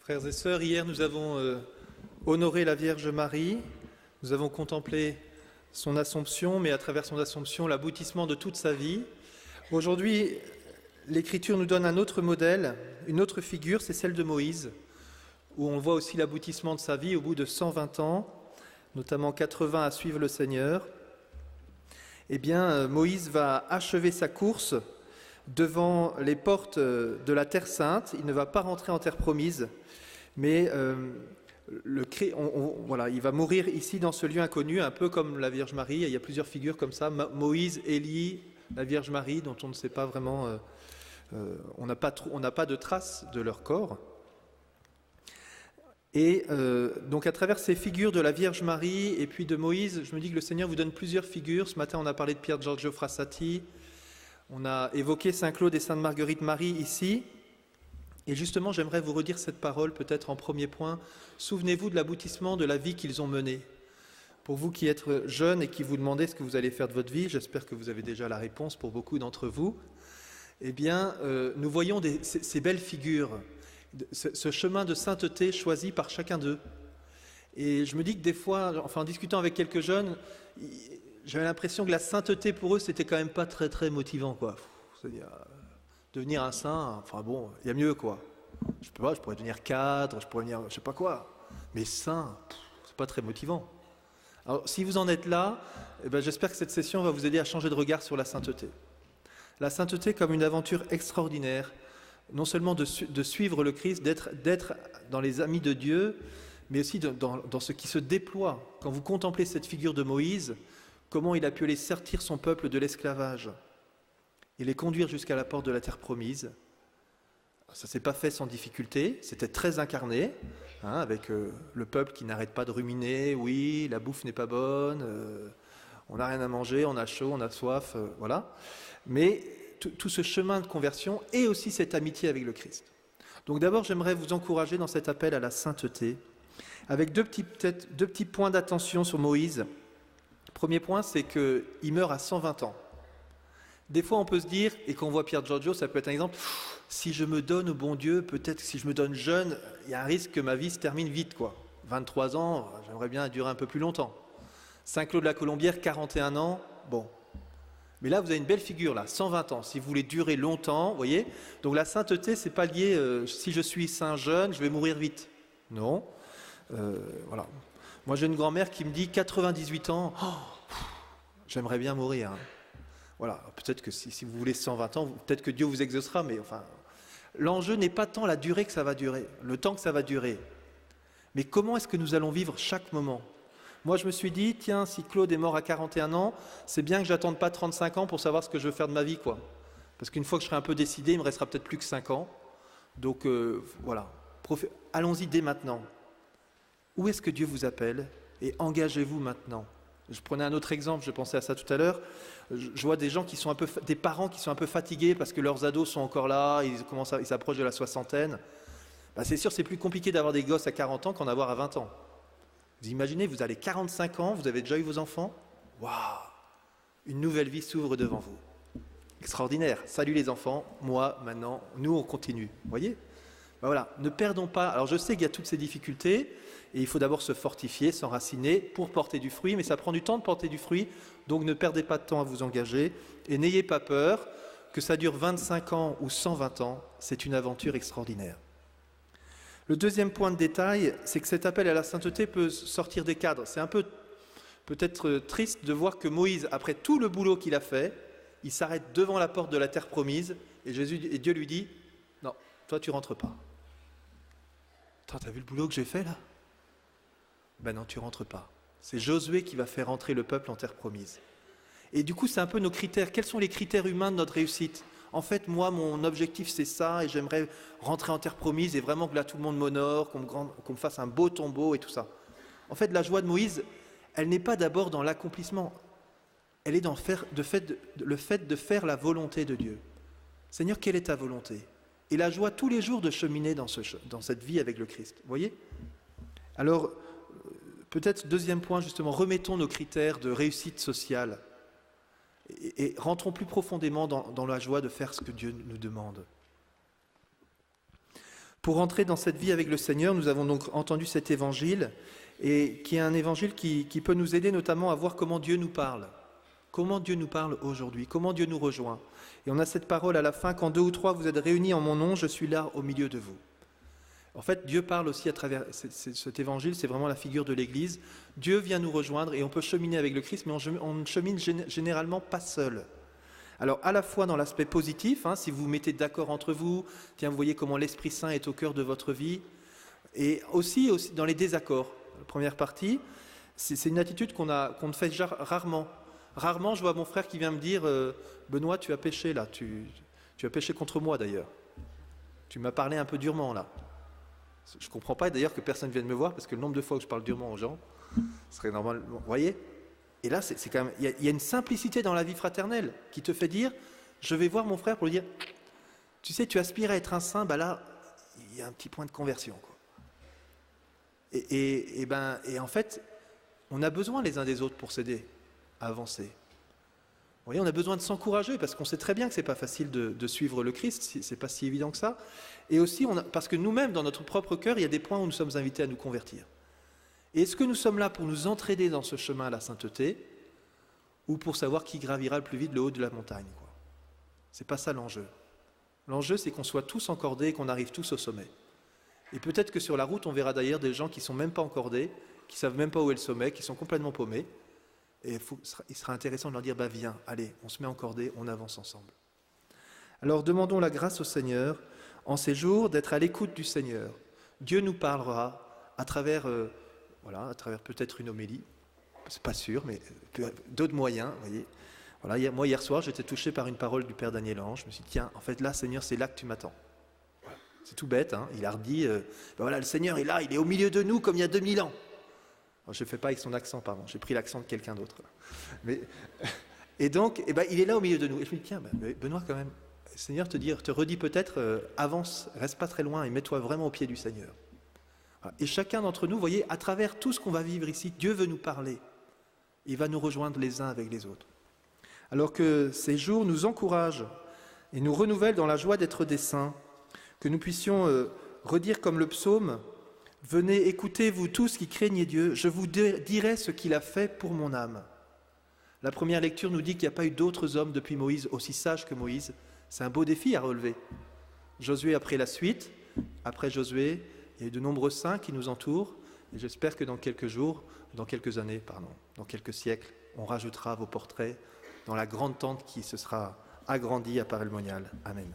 Frères et sœurs, hier nous avons honoré la Vierge Marie, nous avons contemplé son Assomption, mais à travers son Assomption, l'aboutissement de toute sa vie. Aujourd'hui, l'Écriture nous donne un autre modèle, une autre figure, c'est celle de Moïse, où on voit aussi l'aboutissement de sa vie au bout de 120 ans, notamment 80 à suivre le Seigneur. Eh bien, Moïse va achever sa course devant les portes de la Terre Sainte. Il ne va pas rentrer en terre promise, mais il va mourir ici dans ce lieu inconnu, un peu comme la Vierge Marie. Il y a plusieurs figures comme ça, Moïse, Élie, la Vierge Marie, dont on ne sait pas vraiment, on n'a pas de traces de leur corps. Et donc à travers ces figures de la Vierge Marie et puis de Moïse, je me dis que le Seigneur vous donne plusieurs figures. Ce matin on a parlé de Pier Giorgio Frassati, on a évoqué Saint Claude et Sainte Marguerite Marie ici. Et justement j'aimerais vous redire cette parole peut-être en premier point. Souvenez-vous de l'aboutissement de la vie qu'ils ont menée. Pour vous qui êtes jeunes et qui vous demandez ce que vous allez faire de votre vie, j'espère que vous avez déjà la réponse pour beaucoup d'entre vous. Eh bien nous voyons ces belles figures, ce chemin de sainteté choisi par chacun d'eux. Et je me dis que des fois, en discutant avec quelques jeunes, j'avais l'impression que la sainteté pour eux, c'était quand même pas très très motivant, quoi. C'est-à-dire, devenir un saint, il y a mieux, quoi. Je pourrais devenir cadre, je pourrais devenir je sais pas quoi. Mais saint, c'est pas très motivant. Alors si vous en êtes là, j'espère que cette session va vous aider à changer de regard sur la sainteté. La sainteté comme une aventure extraordinaire, non seulement de suivre le Christ, d'être dans les amis de Dieu, mais aussi dans ce qui se déploie. Quand vous contemplez cette figure de Moïse, comment il a pu aller sortir son peuple de l'esclavage et les conduire jusqu'à la porte de la terre promise. Ça ne s'est pas fait sans difficulté, c'était très incarné, avec le peuple qui n'arrête pas de ruminer, oui, la bouffe n'est pas bonne, on n'a rien à manger, on a chaud, on a soif, voilà. Mais tout ce chemin de conversion et aussi cette amitié avec le Christ. Donc d'abord, j'aimerais vous encourager dans cet appel à la sainteté, avec deux petits points d'attention sur Moïse. Premier point, c'est qu'il meurt à 120 ans. Des fois, on peut se dire, et quand on voit Pier Giorgio, ça peut être un exemple, si je me donne au bon Dieu, peut-être que si je me donne jeune, il y a un risque que ma vie se termine vite, quoi. 23 ans, j'aimerais bien durer un peu plus longtemps. Saint Claude la Colombière, 41 ans, bon. Mais là, vous avez une belle figure, là, 120 ans. Si vous voulez durer longtemps, vous voyez. Donc la sainteté, c'est pas lié, si je suis saint jeune, je vais mourir vite. Non. Voilà. Moi, j'ai une grand-mère qui me dit 98 ans, j'aimerais bien mourir. Voilà. Peut-être que si vous voulez 120 ans, peut-être que Dieu vous exaucera, mais l'enjeu n'est pas tant la durée que ça va durer, le temps que ça va durer. Mais comment est-ce que nous allons vivre chaque moment ? Moi, je me suis dit, tiens, si Claude est mort à 41 ans, c'est bien que j'attende pas 35 ans pour savoir ce que je veux faire de ma vie, quoi. Parce qu'une fois que je serai un peu décidé, il me restera peut-être plus que 5 ans. Donc, voilà. Allons-y dès maintenant. Où est-ce que Dieu vous appelle ? Et engagez-vous maintenant. Je prenais un autre exemple, je pensais à ça tout à l'heure. Je vois des gens qui sont des parents qui sont un peu fatigués parce que leurs ados sont encore là, ils s'approchent de la soixantaine. C'est sûr, c'est plus compliqué d'avoir des gosses à 40 ans qu'en avoir à 20 ans. Vous imaginez, vous avez 45 ans, vous avez déjà eu vos enfants. Waouh ! Une nouvelle vie s'ouvre devant vous. Extraordinaire. Salut les enfants, moi, maintenant, nous, on continue. Vous voyez ? Voilà, ne perdons pas. Alors je sais qu'il y a toutes ces difficultés, et il faut d'abord se fortifier, s'enraciner pour porter du fruit, mais ça prend du temps de porter du fruit, donc ne perdez pas de temps à vous engager, et n'ayez pas peur, que ça dure 25 ans ou 120 ans, c'est une aventure extraordinaire. Le deuxième point de détail, c'est que cet appel à la sainteté peut sortir des cadres. C'est un peu peut-être triste de voir que Moïse, après tout le boulot qu'il a fait, il s'arrête devant la porte de la terre promise et Dieu lui dit « Non, toi tu rentres pas. » « T'as vu le boulot que j'ai fait là ? » Ben non, tu rentres pas. C'est Josué qui va faire entrer le peuple en terre promise. Et du coup, c'est un peu nos critères. Quels sont les critères humains de notre réussite ? En fait, moi, mon objectif, c'est ça, et j'aimerais rentrer en terre promise, et vraiment que là, tout le monde m'honore, qu'on me fasse un beau tombeau et tout ça. En fait, la joie de Moïse, elle n'est pas d'abord dans l'accomplissement, elle est dans le fait de faire la volonté de Dieu. Seigneur, quelle est ta volonté ? Et la joie tous les jours de cheminer dans cette vie avec le Christ. Vous voyez ? Alors, peut-être deuxième point, justement, remettons nos critères de réussite sociale. Et rentrons plus profondément dans la joie de faire ce que Dieu nous demande. Pour entrer dans cette vie avec le Seigneur, nous avons donc entendu cet évangile, et qui est un évangile qui peut nous aider notamment à voir comment Dieu nous parle. Comment Dieu nous parle aujourd'hui, comment Dieu nous rejoint. Et on a cette parole à la fin, quand 2 ou 3 vous êtes réunis en mon nom, je suis là au milieu de vous. En fait, Dieu parle aussi à travers cet évangile, c'est vraiment la figure de l'Église. Dieu vient nous rejoindre et on peut cheminer avec le Christ, mais on ne chemine généralement pas seul. Alors, à la fois dans l'aspect positif, si vous vous mettez d'accord entre vous, tiens, vous voyez comment l'Esprit Saint est au cœur de votre vie, et aussi dans les désaccords. La première partie, c'est une attitude qu'on ne fait rarement. Rarement, je vois mon frère qui vient me dire « Benoît, tu as péché là, tu as péché contre moi d'ailleurs. Tu m'as parlé un peu durement là. » Je ne comprends pas d'ailleurs que personne ne vienne me voir, parce que le nombre de fois que je parle durement aux gens, ce serait normal. Vous voyez ? Et là, c'est quand même, il y a une simplicité dans la vie fraternelle qui te fait dire « Je vais voir mon frère pour lui dire « Tu sais, tu aspires à être un saint, là, il y a un petit point de conversion. » quoi. Et en fait, on a besoin les uns des autres pour s'aider à avancer. Vous voyez, on a besoin de s'encourager parce qu'on sait très bien que ce n'est pas facile de suivre le Christ, ce n'est pas si évident que ça. Et aussi, parce que nous-mêmes, dans notre propre cœur, il y a des points où nous sommes invités à nous convertir. Et est-ce que nous sommes là pour nous entraider dans ce chemin à la sainteté ou pour savoir qui gravira le plus vite le haut de la montagne, quoi. C'est pas ça l'enjeu. L'enjeu, c'est qu'on soit tous encordés et qu'on arrive tous au sommet. Et peut-être que sur la route, on verra d'ailleurs des gens qui ne sont même pas encordés, qui ne savent même pas où est le sommet, qui sont complètement paumés. Et il sera intéressant de leur dire, viens, allez, on se met encordés, on avance ensemble. Alors demandons la grâce au Seigneur, en ces jours, d'être à l'écoute du Seigneur. Dieu nous parlera à travers peut-être une homélie, c'est pas sûr, mais d'autres moyens, vous voyez. Voilà, moi, hier soir, j'étais touché par une parole du Père Daniel Ange. Je me suis dit, tiens, en fait, là, Seigneur, c'est là que tu m'attends. Voilà. C'est tout bête, il a redit, le Seigneur est là, il est au milieu de nous comme il y a 2000 ans. Alors, je ne fais pas avec son accent, pardon, j'ai pris l'accent de quelqu'un d'autre. Et donc, il est là au milieu de nous. Et je me dis, tiens, Benoît, quand même, le Seigneur te redit peut-être, avance, reste pas très loin et mets-toi vraiment au pied du Seigneur. Voilà. Et chacun d'entre nous, vous voyez, à travers tout ce qu'on va vivre ici, Dieu veut nous parler. Il va nous rejoindre les uns avec les autres. Alors que ces jours nous encouragent et nous renouvellent dans la joie d'être des saints, que nous puissions redire comme le psaume, « Venez, écoutez, vous tous qui craignez Dieu, je vous dirai ce qu'il a fait pour mon âme. » La première lecture nous dit qu'il n'y a pas eu d'autres hommes depuis Moïse aussi sages que Moïse. C'est un beau défi à relever. Josué a pris la suite. Après Josué, il y a eu de nombreux saints qui nous entourent. Et j'espère que dans quelques siècles, on rajoutera vos portraits dans la grande tente qui se sera agrandie à Paray-le-Monial. Amen.